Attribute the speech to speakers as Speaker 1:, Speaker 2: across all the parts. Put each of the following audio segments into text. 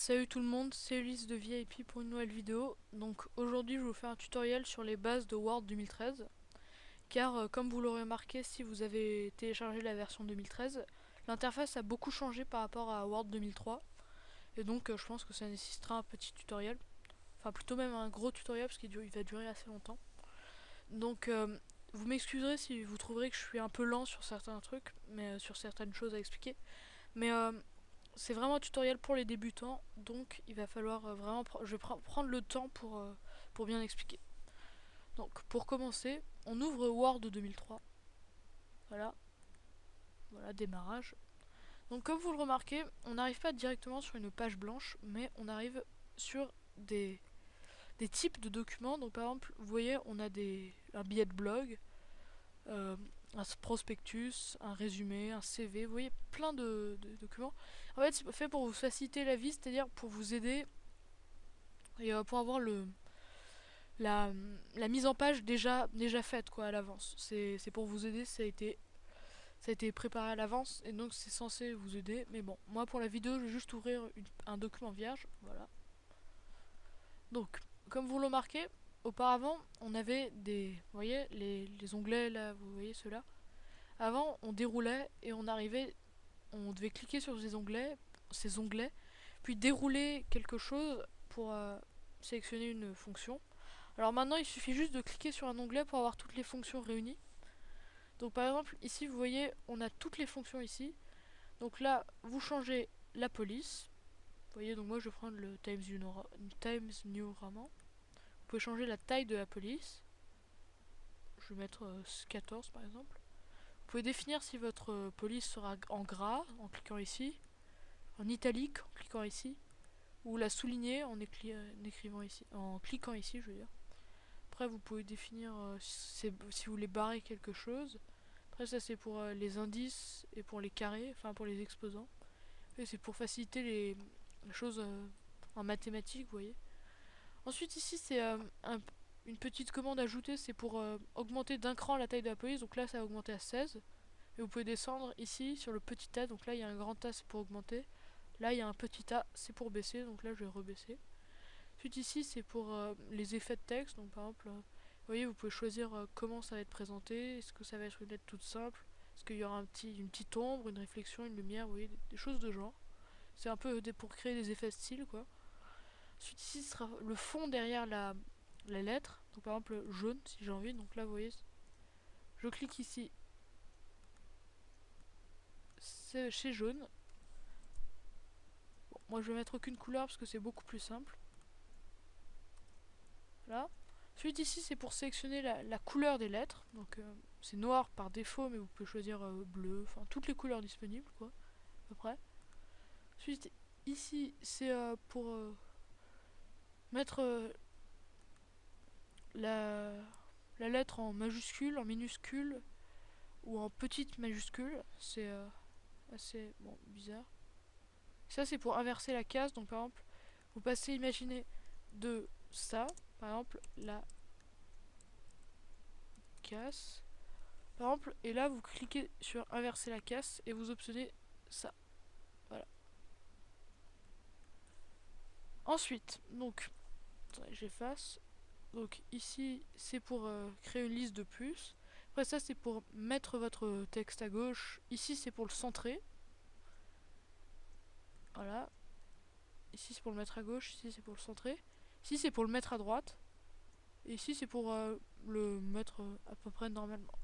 Speaker 1: Salut tout le monde, c'est Ulysse de VIP pour une nouvelle vidéo. Donc aujourd'hui je vais vous faire un tutoriel sur les bases de Word 2013. Car comme vous l'aurez remarqué si vous avez téléchargé la version 2013, l'interface a beaucoup changé par rapport à Word 2003. Et donc je pense que ça nécessitera un petit tutoriel. Enfin plutôt même un gros tutoriel parce qu'il va durer assez longtemps. Donc vous m'excuserez si vous trouverez que je suis un peu lent sur certains trucs, mais sur certaines choses à expliquer. Mais c'est vraiment un tutoriel pour les débutants, donc il va falloir vraiment je vais prendre le temps pour bien expliquer. Donc pour commencer, on ouvre Word 2003. Voilà, voilà démarrage. Donc comme vous le remarquez, on n'arrive pas directement sur une page blanche, mais on arrive sur des types de documents. Donc par exemple, vous voyez, on a un billet de blog, euh, un prospectus, un résumé, un CV, vous voyez, plein de documents. En fait, c'est fait pour vous faciliter la vie, c'est-à-dire pour vous aider et pour avoir la, la mise en page déjà faite quoi à l'avance. C'est pour vous aider, ça a été préparé à l'avance et donc c'est censé vous aider. Mais bon, moi pour la vidéo, je vais juste ouvrir un document vierge, voilà. Donc, comme vous le remarquez, auparavant, on avait vous voyez, les onglets là, vous voyez ceux-là. Avant, on déroulait et on devait cliquer sur ces onglets, puis dérouler quelque chose pour sélectionner une fonction. Alors maintenant, il suffit juste de cliquer sur un onglet pour avoir toutes les fonctions réunies. Donc par exemple, ici, vous voyez, on a toutes les fonctions ici. Donc là, vous changez la police. Vous voyez, donc moi je vais prendre le Times New Roman. Vous pouvez changer la taille de la police. Je vais mettre 14 par exemple. Vous pouvez définir si votre police sera en gras en cliquant ici, en italique en cliquant ici, ou la souligner écrivant ici, en cliquant ici, je veux dire. Après, vous pouvez définir si vous voulez barrer quelque chose. Après, ça c'est pour les indices et pour les carrés, enfin pour les exposants. Et c'est pour faciliter les choses en mathématiques, vous voyez. Ensuite, ici, c'est une petite commande ajoutée, c'est pour augmenter d'un cran la taille de la police. Donc là, ça va augmenter à 16. Et vous pouvez descendre ici sur le petit A. Donc là, il y a un grand A, c'est pour augmenter. Là, il y a un petit A, c'est pour baisser. Donc là, je vais rebaisser. Ensuite, ici, c'est pour les effets de texte. Donc par exemple, vous voyez, vous pouvez choisir comment ça va être présenté. Est-ce que ça va être une lettre toute simple? Est-ce qu'il y aura une petite ombre, une réflexion, une lumière? Vous voyez, des choses de genre. C'est un peu pour créer des effets de style, quoi. Ensuite, ici, ce sera le fond derrière la lettre. Donc par exemple, jaune, si j'ai envie. Donc là, vous voyez, je clique ici. C'est chez jaune. Bon, moi, je vais mettre aucune couleur parce que c'est beaucoup plus simple. Là. Ensuite ici c'est pour sélectionner la couleur des lettres. Donc c'est noir par défaut mais vous pouvez choisir bleu, enfin toutes les couleurs disponibles quoi, à peu près. Ensuite ici c'est pour mettre la, la lettre en majuscule, en minuscule ou en petite majuscule. C'est assez bon, bizarre. Ça c'est pour inverser la case. Donc par exemple vous passez, imaginez, de ça, par exemple la casse. Par exemple, et là vous cliquez sur inverser la casse et vous obtenez ça. Voilà. Ensuite, donc, attendez, j'efface. Donc ici, c'est pour créer une liste de plus. Après ça, c'est pour mettre votre texte à gauche. Ici, c'est pour le centrer. Voilà. Ici, c'est pour le mettre à gauche. Ici, c'est pour le centrer. Ici, c'est pour le mettre à droite. Et ici, c'est pour le mettre à peu près normalement.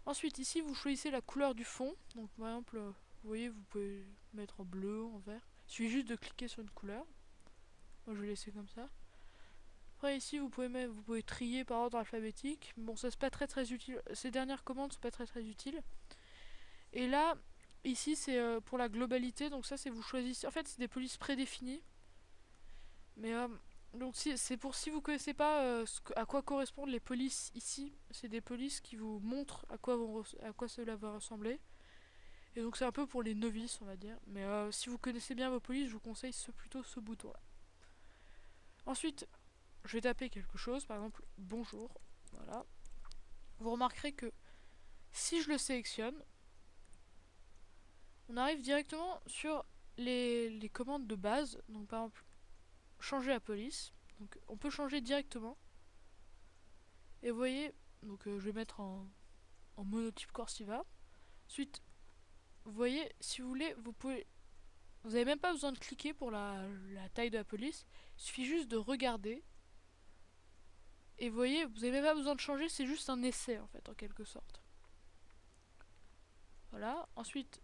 Speaker 1: Ensuite, ici, vous choisissez la couleur du fond. Donc, par exemple, vous voyez, vous pouvez mettre en bleu, en vert. Il suffit juste de cliquer sur une couleur. Moi, je vais laisser comme ça. Après, ici, vous pouvez trier par ordre alphabétique. Bon, ça c'est pas très utile. Ces dernières commandes sont pas très utiles. Et là, ici, c'est pour la globalité. Donc ça, c'est vous choisissez. En fait, c'est des polices prédéfinies. Mais donc c'est pour si vous connaissez pas à quoi correspondent les polices ici, c'est des polices qui vous montrent à quoi cela va ressembler. Et donc c'est un peu pour les novices, on va dire. Mais si vous connaissez bien vos polices, je vous conseille plutôt ce bouton-là. Ensuite, je vais taper quelque chose, par exemple bonjour. Voilà. Vous remarquerez que si je le sélectionne, on arrive directement sur les commandes de base, donc par exemple changer la police, donc on peut changer directement. Et vous voyez, donc je vais mettre en monotype Corsiva. Ensuite, vous voyez, si vous voulez, vous n'avez même pas besoin de cliquer pour la taille de la police. Il suffit juste de regarder. Et vous voyez, vous n'avez même pas besoin de changer, c'est juste un essai en fait, en quelque sorte. Voilà. Ensuite,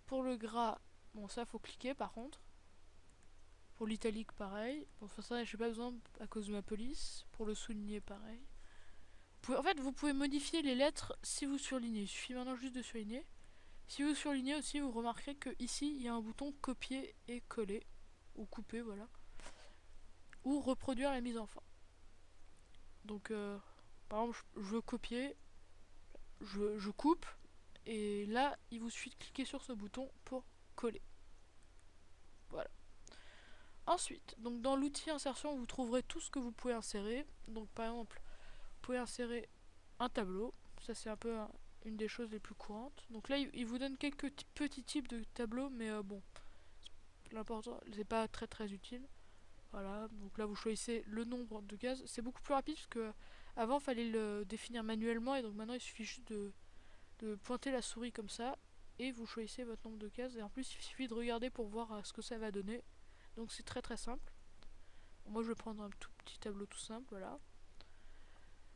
Speaker 1: pour le gras, bon ça faut cliquer par contre. Pour l'italique pareil. Bon ça j'ai pas besoin à cause de ma police. Pour le souligner pareil. En fait vous pouvez modifier les lettres si vous surlignez. Il suffit maintenant juste de surligner. Si vous surlignez aussi, vous remarquerez que ici il y a un bouton copier et coller. Ou couper, voilà. Ou reproduire la mise en forme. Donc par exemple je veux copier, je coupe. Et là il vous suffit de cliquer sur ce bouton pour coller. Voilà. Ensuite, donc dans l'outil insertion, vous trouverez tout ce que vous pouvez insérer. Donc par exemple, vous pouvez insérer un tableau. Ça c'est un peu une des choses les plus courantes. Donc là, il vous donne quelques petits types de tableaux, mais bon, l'important, c'est pas très utile. Voilà, donc là vous choisissez le nombre de cases. C'est beaucoup plus rapide parce que avant il fallait le définir manuellement et donc maintenant il suffit juste de pointer la souris comme ça et vous choisissez votre nombre de cases. Et en plus, il suffit de regarder pour voir ce que ça va donner. Donc c'est très simple. Moi je vais prendre un tout petit tableau tout simple, voilà.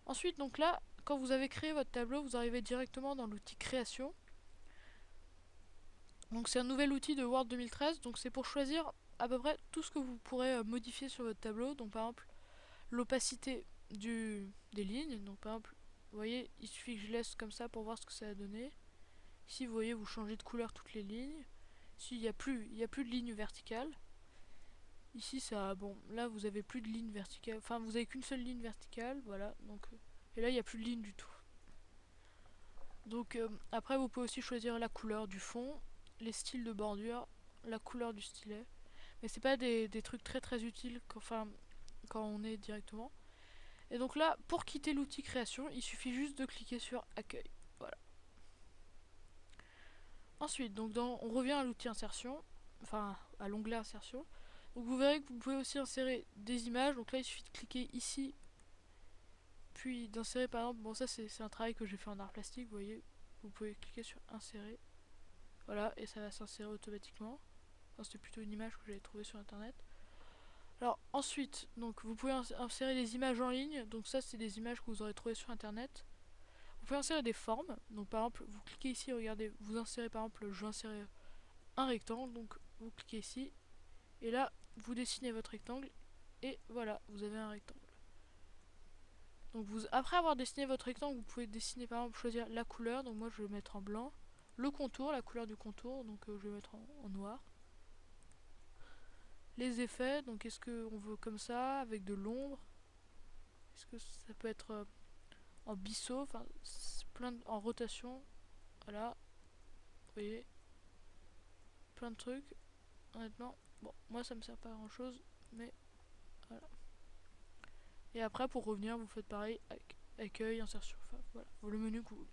Speaker 1: Ensuite, donc là, quand vous avez créé votre tableau, vous arrivez directement dans l'outil création. Donc c'est un nouvel outil de Word 2013, donc c'est pour choisir à peu près tout ce que vous pourrez modifier sur votre tableau. Donc par exemple, l'opacité des lignes. Donc par exemple, vous voyez, il suffit que je laisse comme ça pour voir ce que ça va donner. Ici, vous voyez, vous changez de couleur toutes les lignes. Ici, il n'y a plus de ligne verticale. Ici ça, bon, là vous avez plus de ligne verticale, enfin vous avez qu'une seule ligne verticale, voilà, donc et là il n'y a plus de ligne du tout. Donc après vous pouvez aussi choisir la couleur du fond, les styles de bordure, la couleur du stylet, mais c'est pas des trucs très utiles quand on est directement. Et donc là, pour quitter l'outil création, il suffit juste de cliquer sur accueil, voilà. Ensuite, donc on revient à l'outil insertion, enfin à l'onglet insertion. Donc vous verrez que vous pouvez aussi insérer des images. Donc là il suffit de cliquer ici, puis d'insérer par exemple, bon ça c'est un travail que j'ai fait en art plastique, vous voyez, vous pouvez cliquer sur insérer, voilà, et ça va s'insérer automatiquement. Enfin, c'était plutôt une image que j'avais trouvée sur internet. Alors ensuite, donc vous pouvez insérer des images en ligne. Donc ça c'est des images que vous aurez trouvées sur internet. Vous pouvez insérer des formes. Donc par exemple vous cliquez ici, regardez, vous insérez par exemple, je vais insérer un rectangle, donc vous cliquez ici et là vous dessinez votre rectangle et voilà, vous avez un rectangle. Donc après avoir dessiné votre rectangle, vous pouvez dessiner par exemple, choisir la couleur. Donc moi je vais mettre en blanc. Le contour, la couleur du contour, donc je vais mettre en noir. Les effets, donc est-ce qu'on veut comme ça, avec de l'ombre? Est-ce que ça peut être en biseau, enfin en rotation? Voilà, vous voyez, plein de trucs. Honnêtement, bon, moi ça me sert pas à grand chose, mais voilà. Et après pour revenir, vous faites pareil avec accueil, insertion, enfin voilà, le menu que vous voulez.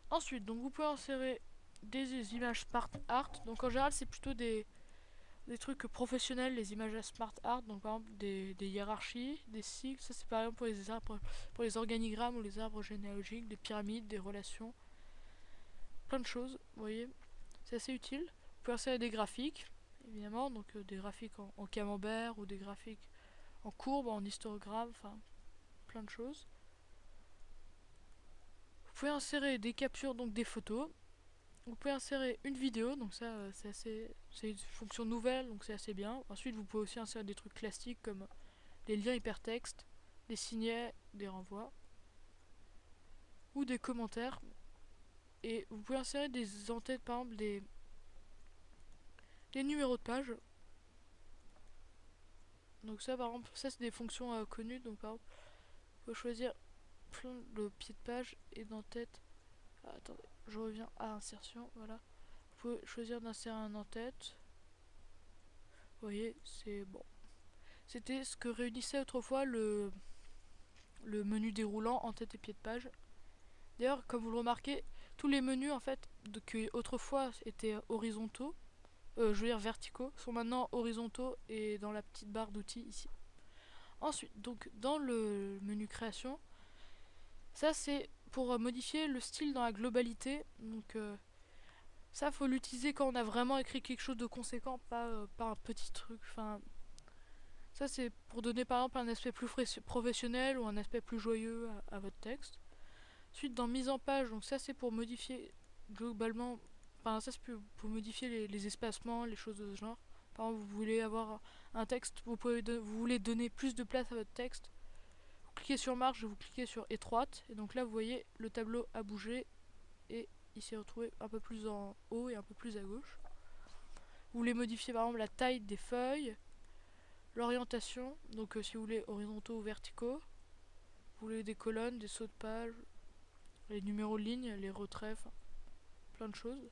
Speaker 1: Ensuite, donc vous pouvez insérer des images smart art. Donc en général, c'est plutôt des trucs professionnels, les images smart art. Donc par exemple des hiérarchies, des cycles. Ça c'est par exemple pour les arbres, pour les organigrammes ou les arbres généalogiques, des pyramides, des relations, plein de choses. Vous voyez, c'est assez utile. Vous pouvez insérer des graphiques, évidemment, donc des graphiques en camembert ou des graphiques en courbe, en histogramme, enfin plein de choses. Vous pouvez insérer des captures, donc des photos. Vous pouvez insérer une vidéo, donc ça c'est une fonction nouvelle, donc c'est assez bien. Ensuite vous pouvez aussi insérer des trucs classiques comme les liens hypertextes, des signets, des renvois ou des commentaires. Et vous pouvez insérer des en-têtes, par exemple des numéros de page. Donc ça par exemple, ça c'est des fonctions connues. Donc par exemple, vous pouvez choisir le pied de page et d'en-tête. Ah, attendez, je reviens à insertion, voilà. Vous pouvez choisir d'insérer un en-tête. Vous voyez, c'est bon. C'était ce que réunissait autrefois le menu déroulant en tête et pied de page. D'ailleurs, comme vous le remarquez, tous les menus en fait qui autrefois étaient horizontaux je veux dire verticaux, sont maintenant horizontaux et dans la petite barre d'outils ici. Ensuite, donc dans le menu création, ça c'est pour modifier le style dans la globalité. Donc ça faut l'utiliser quand on a vraiment écrit quelque chose de conséquent, pas un petit truc. Enfin, ça c'est pour donner par exemple un aspect plus professionnel ou un aspect plus joyeux à votre texte. Ensuite dans mise en page, donc ça c'est pour modifier globalement, enfin ça c'est pour modifier les espacements, les choses de ce genre. Par exemple vous voulez avoir un texte, vous voulez donner plus de place à votre texte. Vous cliquez sur marge, vous cliquez sur étroite, et donc là vous voyez le tableau a bougé et il s'est retrouvé un peu plus en haut et un peu plus à gauche. Vous voulez modifier par exemple la taille des feuilles, l'orientation, donc si vous voulez horizontaux ou verticaux. Vous voulez des colonnes, des sauts de page, les numéros de ligne, les retraits, enfin, plein de choses.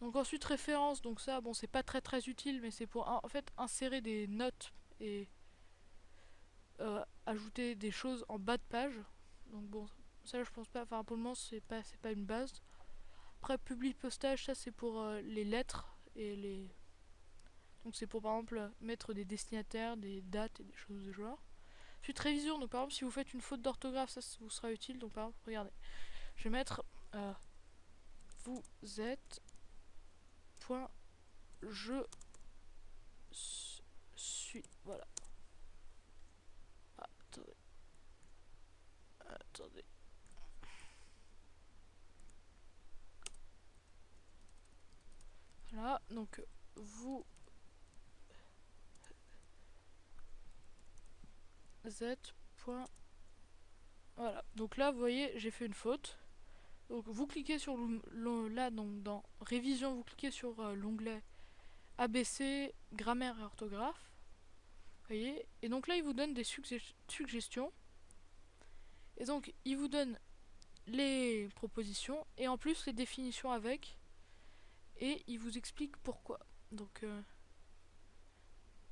Speaker 1: Donc ensuite référence, donc ça bon c'est pas très utile, mais c'est pour en fait insérer des notes et ajouter des choses en bas de page. Donc bon ça je pense pas, enfin pour le moment c'est pas une base. Après publie postage, ça c'est pour les lettres et les, donc c'est pour par exemple mettre des destinataires, des dates et des choses de genre. Ensuite révision, donc par exemple si vous faites une faute d'orthographe, ça vous sera utile. Donc par exemple regardez, je vais mettre vous êtes point je suis, voilà. Ah, attendez. Voilà, donc vous êtes point, voilà. Donc là vous voyez j'ai fait une faute. Donc vous cliquez sur là donc dans révision, vous cliquez sur l'onglet ABC grammaire et orthographe. Vous voyez, et donc là il vous donne des suggestions. Et donc il vous donne les propositions et en plus les définitions avec, et il vous explique pourquoi. Donc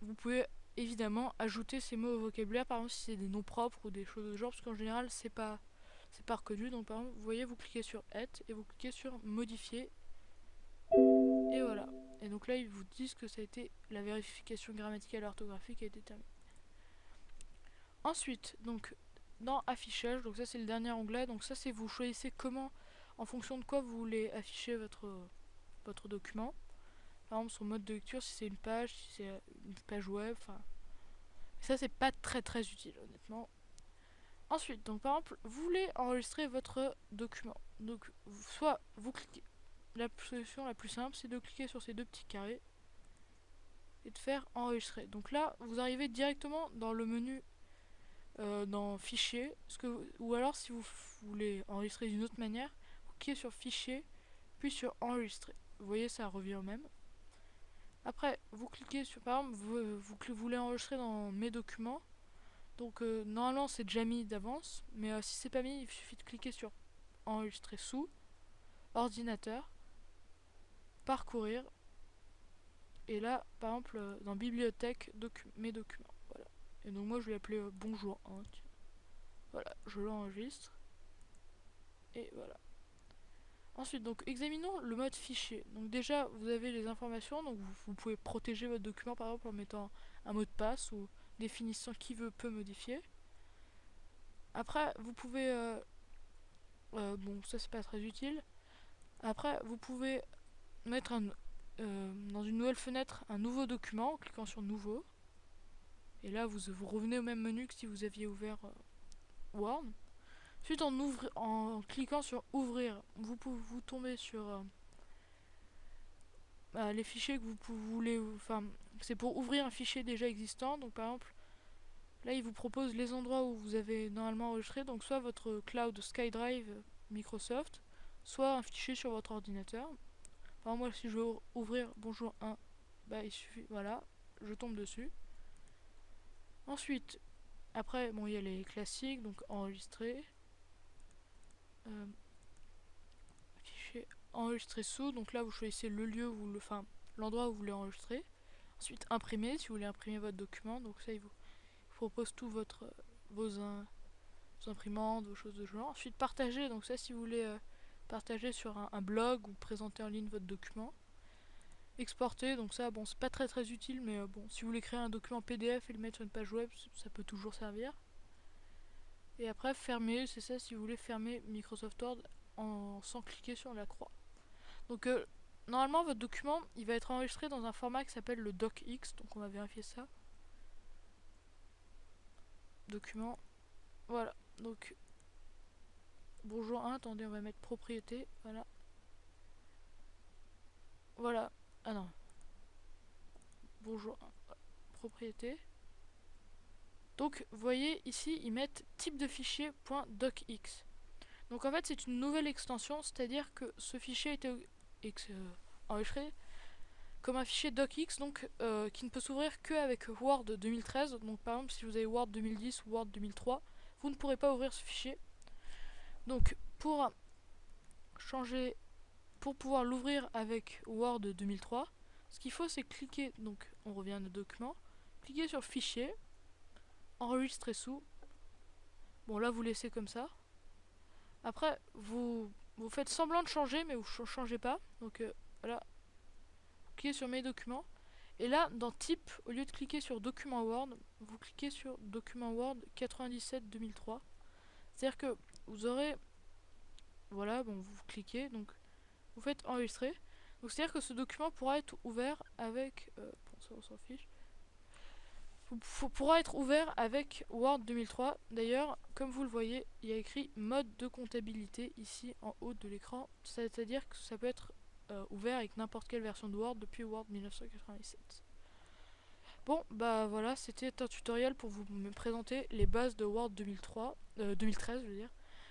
Speaker 1: vous pouvez évidemment ajouter ces mots au vocabulaire, par exemple si c'est des noms propres ou des choses de genre, parce qu'en général c'est pas reconnu. Donc par exemple vous voyez, vous cliquez sur add et vous cliquez sur modifier, et voilà. Et donc là ils vous disent que ça a été la vérification grammaticale et orthographique a été terminée. Ensuite donc dans affichage, donc ça c'est le dernier onglet, donc ça c'est vous choisissez comment, en fonction de quoi vous voulez afficher votre document. Par exemple son mode de lecture, si c'est une page, si c'est une page web, enfin ça c'est pas très utile honnêtement. Ensuite donc par exemple vous voulez enregistrer votre document, donc soit vous cliquez, la solution la plus simple c'est de cliquer sur ces deux petits carrés et de faire enregistrer. Donc là vous arrivez directement dans le menu dans fichier, ou alors si vous voulez enregistrer d'une autre manière, vous cliquez sur fichier puis sur enregistrer. Vous voyez ça revient au même. Après vous cliquez sur, par exemple vous voulez enregistrer dans mes documents, donc normalement c'est déjà mis d'avance, mais si c'est pas mis il suffit de cliquer sur enregistrer sous, ordinateur, parcourir, et là par exemple dans bibliothèque, mes documents, voilà. Et donc moi je vais l'appeler bonjour 1, voilà, je l'enregistre, et voilà. Ensuite donc examinons le mode fichier. Donc déjà vous avez les informations, donc vous pouvez protéger votre document par exemple en mettant un mot de passe ou définissant qui peut modifier. Après vous pouvez bon ça c'est pas très utile. Après vous pouvez mettre dans une nouvelle fenêtre un nouveau document en cliquant sur nouveau, et là vous revenez au même menu que si vous aviez ouvert Word. Ensuite en cliquant sur ouvrir, vous tombez sur les fichiers que vous voulez, enfin c'est pour ouvrir un fichier déjà existant. Donc par exemple là il vous propose les endroits où vous avez normalement enregistré, donc soit votre cloud SkyDrive Microsoft, soit un fichier sur votre ordinateur. Par exemple moi si je veux ouvrir bonjour 1, bah il suffit, voilà, je tombe dessus. Ensuite après bon il y a les classiques, donc enregistrer, fichier enregistrer sous, donc là vous choisissez le lieu où l'endroit où vous voulez enregistrer. Ensuite imprimer, si vous voulez imprimer votre document, donc ça il vous propose tout vos imprimantes, vos choses de genre. Ensuite partager, donc ça si vous voulez partager sur un blog ou présenter en ligne votre document. exporter. Donc ça, bon, c'est pas très utile, mais bon, si vous voulez créer un document PDF et le mettre sur une page web, ça peut toujours servir. Et après, fermer, c'est ça si vous voulez fermer Microsoft Word sans cliquer sur la croix. Donc normalement, votre document, il va être enregistré dans un format qui s'appelle le docx. Donc on va vérifier ça. Document. Voilà. Donc bourgeois 1, attendez, on va mettre propriété. Voilà. Voilà. Ah non. Bourgeois 1. Voilà. Propriété. Donc vous voyez ici, ils mettent type de fichier .docx. Donc en fait, c'est une nouvelle extension, c'est-à-dire que ce fichier a été enregistré comme un fichier docx, donc qui ne peut s'ouvrir qu'avec Word 2013. Donc par exemple, si vous avez Word 2010 ou Word 2003, vous ne pourrez pas ouvrir ce fichier. Donc pour changer, pour pouvoir l'ouvrir avec Word 2003, ce qu'il faut, c'est cliquer, donc on revient à nos documents, cliquer sur fichier, enregistrer sous. Bon là, vous laissez comme ça. Après, vous faites semblant de changer, mais vous ne changez pas. Donc voilà, vous cliquez sur mes documents. Et là, dans type, au lieu de cliquer sur document Word, vous cliquez sur document Word 97-2003. C'est-à-dire que vous aurez, voilà, bon, vous cliquez, donc vous faites enregistrer. Donc c'est-à-dire que ce document pourra être ouvert avec, bon ça on s'en fiche, pourra être ouvert avec Word 2003. D'ailleurs, comme vous le voyez, il y a écrit mode de comptabilité ici en haut de l'écran. C'est-à-dire que ça peut être ouvert avec n'importe quelle version de Word depuis Word 1997. Bon, bah voilà, c'était un tutoriel pour vous me présenter les bases de Word 2013, je veux dire.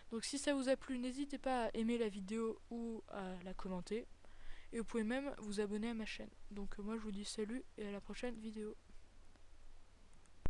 Speaker 1: Donc si ça vous a plu, n'hésitez pas à aimer la vidéo ou à la commenter. Et vous pouvez même vous abonner à ma chaîne. Donc moi je vous dis salut et à la prochaine vidéo.